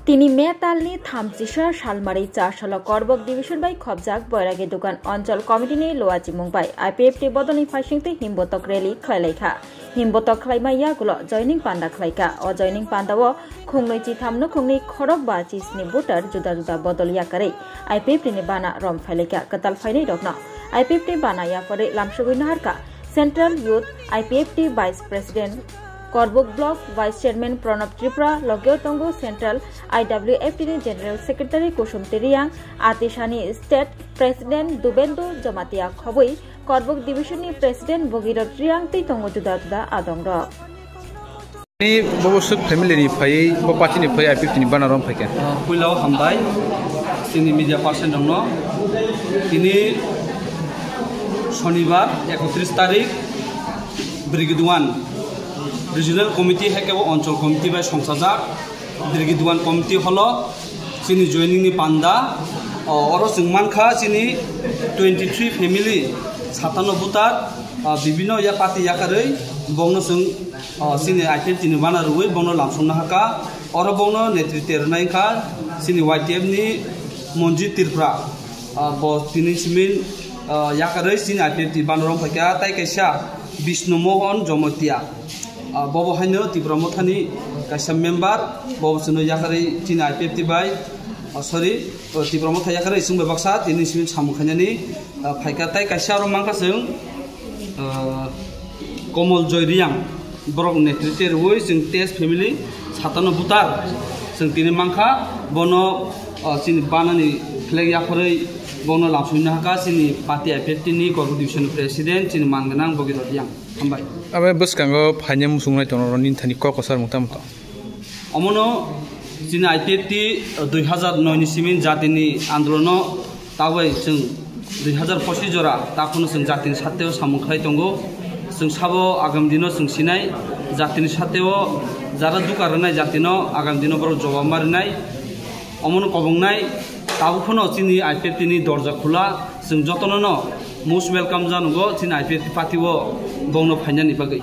তিনি মে তালনি থামচিসা সালমারি 4 সাল করবক division by খবজাক বৈরাগে দোকান অঞ্চল কমিটিनि লোয়াচि मुंबाई आईपीएफटी बदलनि फाइसिंगति हिमबतक रैली खलायलायखा हिमबतक खलायमाया गुलो जयनिंग पान्डा खलायखा अ जयनिंग पान्डाओ खुंनै चिथामनो खुंनै खरक बा चिसनि भोटार जुदा जुदा बदलिया करे आईपीएफटी नि बाना रम फाइलायखा कताल फाइनै रखना आईपीएफटी बाना या परे लामसुगै नाहारका central youth IPFT vice president Karbook block vice chairman Pranab Tripura लग्यो तंगो central IWFT general secretary Kusum Tiriyang आतिशानी स्टेट प्रेसिडेंट दुबेंदु जमातिया खबई करबुक डिविजन नि प्रेसिडेंट भगीरथ रियांग तै तंगो जुदा जुदा आदंग नि बबसुक फैमिली नि फै ब पार्टी नि फै आईपीएफटी नि बानारम फैके कुइलाव हामबाय जोंनि मीडिया पार्सन दङ दिनै शनिबार 31 तारिख ब्रिगेड 1 रिजनल कमिटी हेकेबो अंचल कमिटी बाय संसाजाक ब्रिगेड 1 कमिटी हलो जोंनि जयनिंग नि पान्डा और जों मानखा जोंनि 23 फैमिली 57 भोटार विभिन्न या पार्टी याकारै बंनो जों जोंनि आईपीएफटी नि बाना रुइ बंनो लामसंनो हाका और बंनो नेतृत्व रनायखा जोंनि वाईटीएफ नि मनजित तिरफ्रा ब दिनैसिम याकारै जोंनि आईपीएफटी बानारम फैका ताइ कैसा विष्णु मोहन जमतिया बबो हायनो त्रिपुरा मथानि कायसा मेम्बार बबो सुनो याकारै जोंनि आईपीएफटी बाय सरि त्रिपुरा मथा याकारै जों बाक्सा दिनैसिम सामुखायनानि फैका ताइ कैसा आरो मांखा जों कमल जयरियां ब्रक नेतृत्व रुइ जों तेज फैमिली 57 भोटार जों दिनै मांखा बनो जोंनि बानानि फ्लेग याफोरै बनो लामसुनो हाका जोंनि पार्टी आईपीएफटी नि करबुक डिविजन प्रेसिडेंट जोंनि मानगोनां भगीरथ रियांग हामबाय आबे बसकांगो फाइने मुसुंनाय दङ निथानि ककसार मुतामत अमनो जोंनि आईपीएफटी 2009 नि सिमिन जातिनि आन्दोलन तावै जों 2025 जरा ताखुनो जों जातिनि साथेव सामुखाय दंगो जों साबो आगाम दिनो जों सिनाय जातिनि साथेव जारा दुकारनाय जातिनो आगाम दिनो बर जवाब मारिनाय अमनो कबंनाय ताबुखनो जोंनि आईपीएफटी नि दरजा खुला जों जतननो मोस्ट वेलकाम जानुगो जोंनि आईपीएफटी पार्टीओ बंनो फाइनानि बागै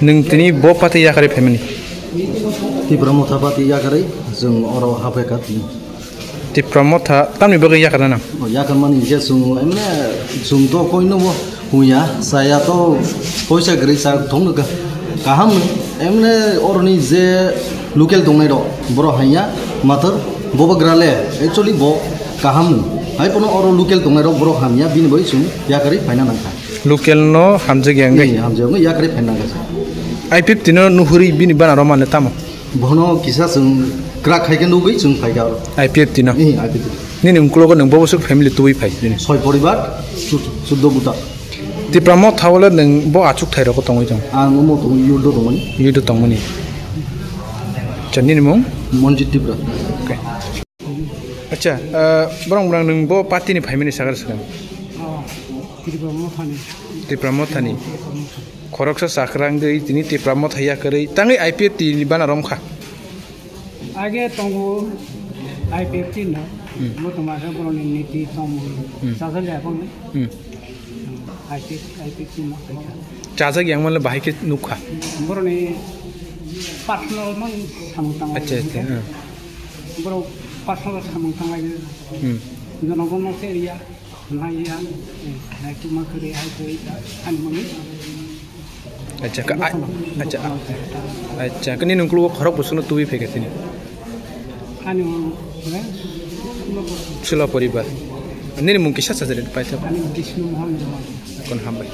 नोंथनि ब पार्टी याकारै फेमिली त्रिपुरा मथा पार्टी याकारै जों अराव हाफायका त्रिपुरा मथा तामनि बागै याकारा नाम याकार मानि जे जों एमने जों तो कोइनो हुया साया तो पैसा गरै सा थंनो गाहाम एमने अरनि जे लोकेल दंनाय दं बर' हाया माथर बबग्राले एक्चुअली ब गाहाम हाय पनो अर लोकेल दंनाय दं बर' हामिया बिनि बै जों याकारै फायना नांखा लोकेल न हामजे गेंगै हामजे याकारै फायना नांखा आईपीएफटी न नुहुरी बिनि बानारम माने ताम बनो किसा जों क्रा खायके नुगै जों फायगा आईपीएफटी न आईपीएफटी नि नंकुलग नों बबसुक फेमिली तुइ फाय दिनै 6 परिबार 14 भोटार त्रिपुरा मथावले नों ब आचुक थाइरको तंगै जों आं म तो युदो दंमोन चन्नी मुं मनजित त्रिपुरा ओके अच्छा बरं नों ब पार्टीनि फाइमिनि सागार सगाम त्रिपुरा मथानि खरकसा साखरांगै दिनै त्रिपुरा मथा याकारै ताङै आईपीएफटी नि बानारम खा आगे तंगो आईपीएफटी न वो तुम्हारे बरोनि नीति तम साजल यापन आईपीएफटी न चाजा ग्यांग मनले बाहायके नुखा बरोनि पर्सनल मन सामुतां अच्छा अच्छा बरो पर्सनल सामुतां लागे जनगण सेरिया नाया नायतु माखरे हाय आनमनि अच्छा अच्छा अच्छा कनि नंकुल खरक बसनो तुइ फेकेथिनि आनि सुला परिबार नि मुंकिसा साजरे पाइथा आनि विष्णु मोहन कोन हामबाय